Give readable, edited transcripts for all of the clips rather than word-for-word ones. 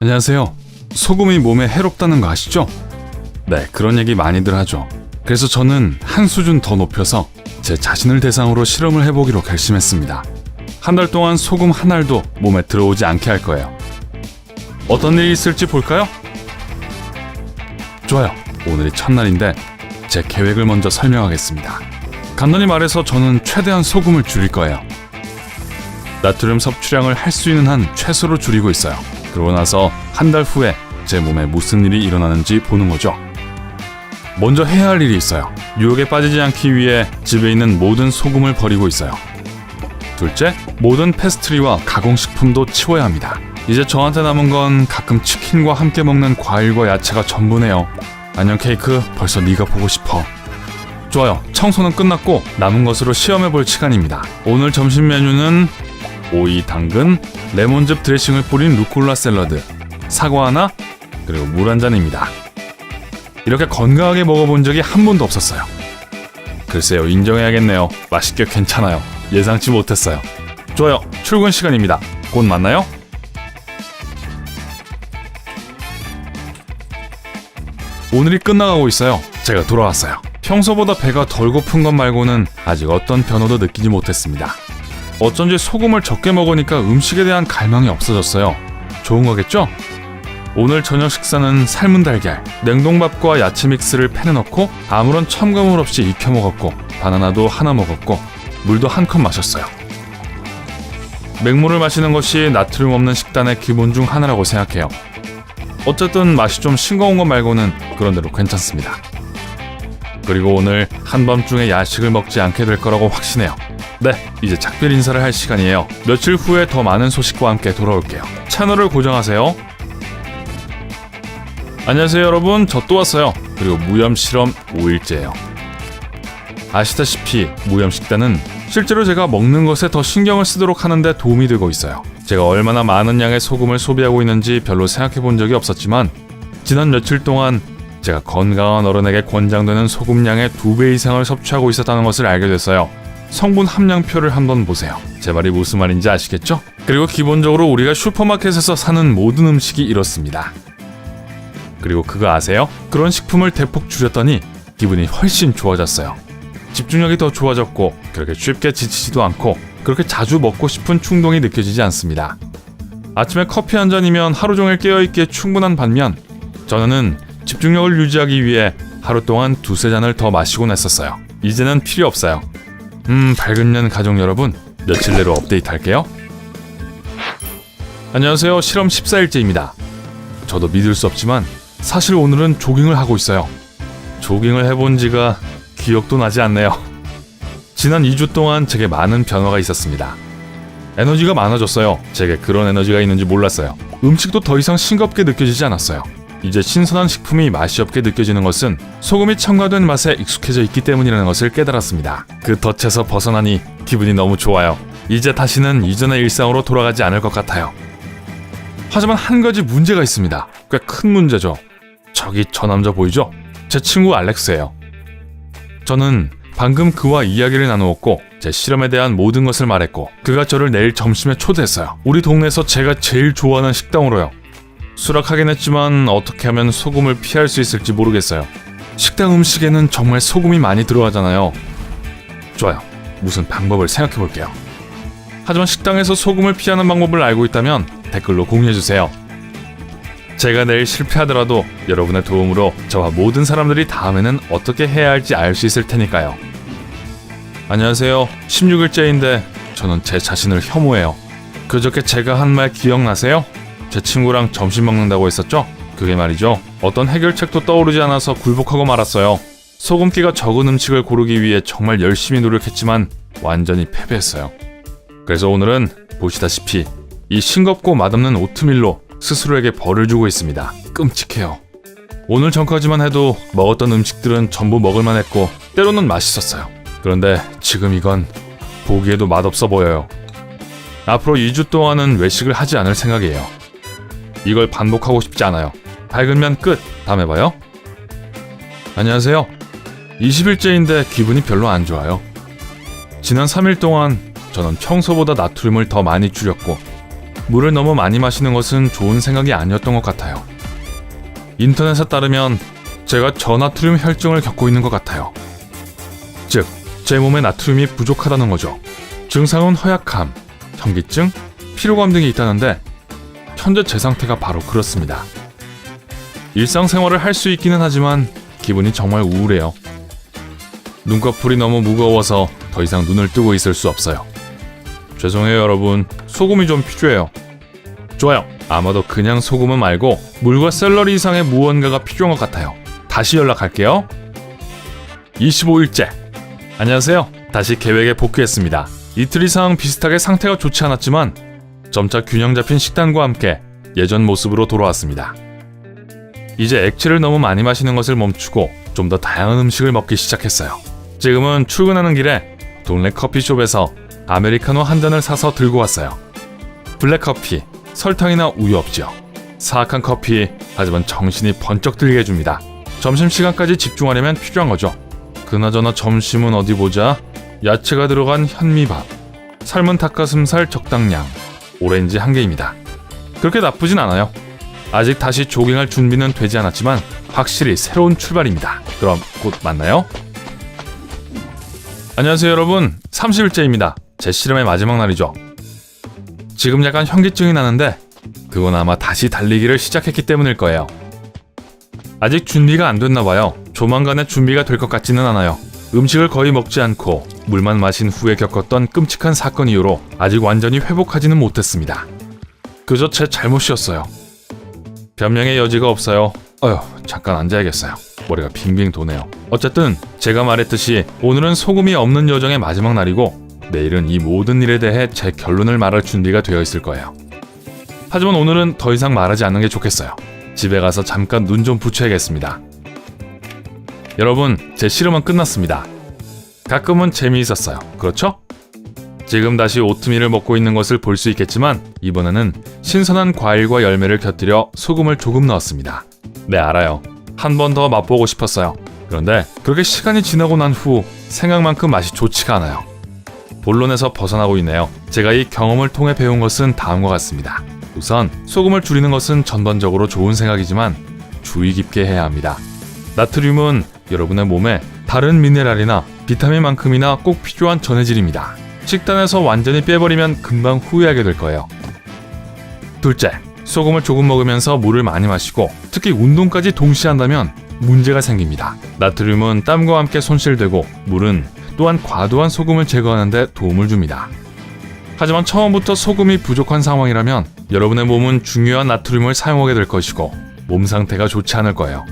안녕하세요. 소금이 몸에 해롭다는 거 아시죠? 네, 그런 얘기 많이들 하죠. 그래서 저는 한 수준 더 높여서 제 자신을 대상으로 실험을 해보기로 결심했습니다. 한 달 동안 소금 한 알도 몸에 들어오지 않게 할 거예요. 어떤 일이 있을지 볼까요? 좋아요. 오늘이 첫날인데 제 계획을 먼저 설명하겠습니다. 간단히 말해서 저는 최대한 소금을 줄일 거예요. 나트륨 섭취량을 할 수 있는 한 최소로 줄이고 있어요. 그러고 나서 한 달 후에 제 몸에 무슨 일이 일어나는지 보는 거죠. 먼저 해야 할 일이 있어요. 유혹에 빠지지 않기 위해 집에 있는 모든 소금을 버리고 있어요. 둘째, 모든 페스트리와 가공식품도 치워야 합니다. 이제 저한테 남은 건 가끔 치킨과 함께 먹는 과일과 야채가 전부네요. 안녕 케이크, 벌써 네가 보고 싶어. 좋아요. 청소는 끝났고 남은 것으로 시험해볼 시간입니다. 오늘 점심 메뉴는 오이, 당근, 레몬즙 드레싱을 뿌린 루꼴라 샐러드, 사과 하나, 그리고 물 한 잔입니다. 이렇게 건강하게 먹어본 적이 한 번도 없었어요. 글쎄요, 인정해야겠네요. 맛있게 괜찮아요. 예상치 못했어요. 좋아요. 출근 시간입니다. 곧 만나요. 오늘이 끝나가고 있어요. 제가 돌아왔어요. 평소보다 배가 덜 고픈 것 말고는 아직 어떤 변화도 느끼지 못했습니다. 어쩐지 소금을 적게 먹으니까 음식에 대한 갈망이 없어졌어요. 좋은 거겠죠? 오늘 저녁 식사는 삶은 달걀, 냉동밥과 야채 믹스를 팬에 넣고 아무런 첨가물 없이 익혀 먹었고 바나나도 하나 먹었고 물도 한 컵 마셨어요. 맹물을 마시는 것이 나트륨 없는 식단의 기본 중 하나라고 생각해요. 어쨌든 맛이 좀 싱거운 것 말고는 그런대로 괜찮습니다. 그리고 오늘 한밤중에 야식을 먹지 않게 될 거라고 확신해요. 네, 이제 작별 인사를 할 시간이에요. 며칠 후에 더 많은 소식과 함께 돌아올게요. 채널을 고정하세요. 안녕하세요 여러분, 저 또 왔어요. 그리고 무염 실험 5일째예요. 아시다시피 무염 식단은 실제로 제가 먹는 것에 더 신경을 쓰도록 하는데 도움이 되고 있어요. 제가 얼마나 많은 양의 소금을 소비하고 있는지 별로 생각해 본 적이 없었지만 지난 며칠 동안 제가 건강한 어른에게 권장되는 소금량의 2배 이상을 섭취하고 있었다는 것을 알게 됐어요. 성분 함량표를 한번 보세요. 제 말이 무슨 말인지 아시겠죠? 그리고 기본적으로 우리가 슈퍼마켓에서 사는 모든 음식이 이렇습니다. 그리고 그거 아세요? 그런 식품을 대폭 줄였더니 기분이 훨씬 좋아졌어요. 집중력이 더 좋아졌고 그렇게 쉽게 지치지도 않고 그렇게 자주 먹고 싶은 충동이 느껴지지 않습니다. 아침에 커피 한 잔이면 하루 종일 깨어있기에 충분한 반면 저는 집중력을 유지하기 위해 하루 동안 2-3잔을 더 마시곤 했었어요. 이제는 필요 없어요. 밝은 년 가족 여러분, 며칠 내로 업데이트 할게요. 안녕하세요. 실험 14일째입니다. 저도 믿을 수 없지만 사실 오늘은 조깅을 하고 있어요. 조깅을 해본 지가 기억도 나지 않네요. 지난 2주 동안 제게 많은 변화가 있었습니다. 에너지가 많아졌어요. 제게 그런 에너지가 있는지 몰랐어요. 음식도 더 이상 싱겁게 느껴지지 않았어요. 이제 신선한 식품이 맛이 없게 느껴지는 것은 소금이 첨가된 맛에 익숙해져 있기 때문이라는 것을 깨달았습니다. 그 덫에서 벗어나니 기분이 너무 좋아요. 이제 다시는 이전의 일상으로 돌아가지 않을 것 같아요. 하지만 한 가지 문제가 있습니다. 꽤 큰 문제죠. 저기 저 남자 보이죠? 제 친구 알렉스예요. 저는 방금 그와 이야기를 나누었고 제 실험에 대한 모든 것을 말했고 그가 저를 내일 점심에 초대했어요. 우리 동네에서 제가 제일 좋아하는 식당으로요. 수락하긴 했지만 어떻게 하면 소금을 피할 수 있을지 모르겠어요. 식당 음식에는 정말 소금이 많이 들어가잖아요. 좋아요. 무슨 방법을 생각해 볼게요. 하지만 식당에서 소금을 피하는 방법을 알고 있다면 댓글로 공유해주세요. 제가 내일 실패하더라도 여러분의 도움으로 저와 모든 사람들이 다음에는 어떻게 해야 할지 알 수 있을 테니까요. 안녕하세요. 16일째인데 저는 제 자신을 혐오해요. 그저께 제가 한 말 기억나세요? 제 친구랑 점심 먹는다고 했었죠? 그게 말이죠. 어떤 해결책도 떠오르지 않아서 굴복하고 말았어요. 소금기가 적은 음식을 고르기 위해 정말 열심히 노력했지만 완전히 패배했어요. 그래서 오늘은 보시다시피 이 싱겁고 맛없는 오트밀로 스스로에게 벌을 주고 있습니다. 끔찍해요. 오늘 전까지만 해도 먹었던 음식들은 전부 먹을만 했고 때로는 맛있었어요. 그런데 지금 이건 보기에도 맛없어 보여요. 앞으로 2주 동안은 외식을 하지 않을 생각이에요. 이걸 반복하고 싶지 않아요. 밝은 면 끝. 다음에 봐요. 안녕하세요. 20일째인데 기분이 별로 안 좋아요. 지난 3일 동안 저는 평소보다 나트륨을 더 많이 줄였고 물을 너무 많이 마시는 것은 좋은 생각이 아니었던 것 같아요. 인터넷에 따르면 제가 저나트륨 혈증을 겪고 있는 것 같아요. 즉, 제 몸에 나트륨이 부족하다는 거죠. 증상은 허약함, 현기증, 피로감 등이 있다는데 현재 제 상태가 바로 그렇습니다. 일상생활을 할 수 있기는 하지만 기분이 정말 우울해요. 눈꺼풀이 너무 무거워서 더 이상 눈을 뜨고 있을 수 없어요. 죄송해요 여러분, 소금이 좀 필요해요. 좋아요. 아마도 그냥 소금은 말고 물과 샐러리 이상의 무언가가 필요한 것 같아요. 다시 연락할게요. 25일째. 안녕하세요. 다시 계획에 복귀했습니다. 이틀 이상 비슷하게 상태가 좋지 않았지만 점차 균형 잡힌 식단과 함께 예전 모습으로 돌아왔습니다. 이제 액체를 너무 많이 마시는 것을 멈추고 좀 더 다양한 음식을 먹기 시작했어요. 지금은 출근하는 길에 동네 커피숍에서 아메리카노 한 잔을 사서 들고 왔어요. 블랙커피, 설탕이나 우유 없지요. 사악한 커피, 하지만 정신이 번쩍 들게 해줍니다. 점심시간까지 집중하려면 필요한 거죠. 그나저나 점심은 어디 보자. 야채가 들어간 현미밥, 삶은 닭가슴살 적당량, 오렌지 한 개입니다. 그렇게 나쁘진 않아요. 아직 다시 조깅할 준비는 되지 않았지만 확실히 새로운 출발입니다. 그럼 곧 만나요. 안녕하세요 여러분, 30일째입니다. 제 실험의 마지막 날이죠. 지금 약간 현기증이 나는데 그건 아마 다시 달리기를 시작했기 때문일 거예요. 아직 준비가 안 됐나 봐요. 조만간에 준비가 될 것 같지는 않아요. 음식을 거의 먹지 않고 물만 마신 후에 겪었던 끔찍한 사건 이후로 아직 완전히 회복하지는 못했습니다. 그저 제 잘못이었어요. 변명의 여지가 없어요. 잠깐 앉아야겠어요. 머리가 빙빙 도네요. 어쨌든 제가 말했듯이 오늘은 소금이 없는 여정의 마지막 날이고 내일은 이 모든 일에 대해 제 결론을 말할 준비가 되어 있을 거예요. 하지만 오늘은 더 이상 말하지 않는 게 좋겠어요. 집에 가서 잠깐 눈 좀 붙여야겠습니다. 여러분, 제 실험은 끝났습니다. 가끔은 재미있었어요. 그렇죠? 지금 다시 오트밀을 먹고 있는 것을 볼 수 있겠지만 이번에는 신선한 과일과 열매를 곁들여 소금을 조금 넣었습니다. 네, 알아요. 한 번 더 맛보고 싶었어요. 그런데 그렇게 시간이 지나고 난 후 생각만큼 맛이 좋지가 않아요. 본론에서 벗어나고 있네요. 제가 이 경험을 통해 배운 것은 다음과 같습니다. 우선 소금을 줄이는 것은 전반적으로 좋은 생각이지만 주의 깊게 해야 합니다. 나트륨은 여러분의 몸에 다른 미네랄이나 비타민만큼이나 꼭 필요한 전해질입니다. 식단에서 완전히 빼버리면 금방 후회하게 될 거예요. 둘째, 소금을 조금 먹으면서 물을 많이 마시고 특히 운동까지 동시에 한다면 문제가 생깁니다. 나트륨은 땀과 함께 손실되고 물은 또한 과도한 소금을 제거하는 데 도움을 줍니다. 하지만 처음부터 소금이 부족한 상황이라면 여러분의 몸은 중요한 나트륨을 사용하게 될 것이고 몸 상태가 좋지 않을 거예요.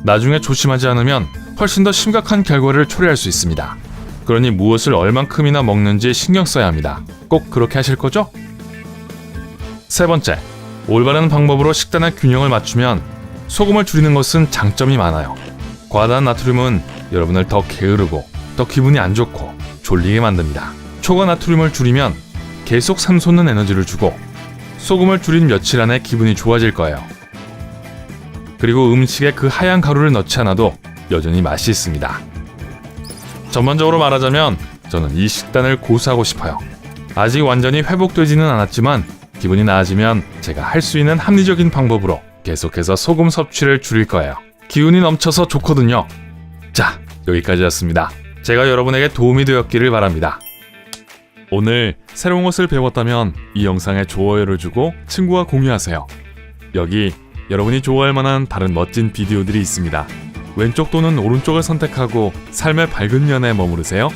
나중에 조심하지 않으면 훨씬 더 심각한 결과를 초래할 수 있습니다. 그러니 무엇을 얼만큼이나 먹는지 신경 써야 합니다. 꼭 그렇게 하실 거죠? 세 번째, 올바른 방법으로 식단의 균형을 맞추면 소금을 줄이는 것은 장점이 많아요. 과다한 나트륨은 여러분을 더 게으르고 더 기분이 안 좋고 졸리게 만듭니다. 초과 나트륨을 줄이면 계속 샘솟는 에너지를 주고 소금을 줄인 며칠 안에 기분이 좋아질 거예요. 그리고 음식에 그 하얀 가루를 넣지 않아도 여전히 맛이 있습니다. 전반적으로 말하자면 저는 이 식단을 고수하고 싶어요. 아직 완전히 회복되지는 않았지만 기분이 나아지면 제가 할 수 있는 합리적인 방법으로 계속해서 소금 섭취를 줄일 거예요. 기운이 넘쳐서 좋거든요. 자, 여기까지였습니다. 제가 여러분에게 도움이 되었기를 바랍니다. 오늘 새로운 것을 배웠다면 이 영상에 좋아요를 주고 친구와 공유하세요. 여기 여러분이 좋아할 만한 다른 멋진 비디오들이 있습니다. 왼쪽 또는 오른쪽을 선택하고 삶의 밝은 면에 머무르세요.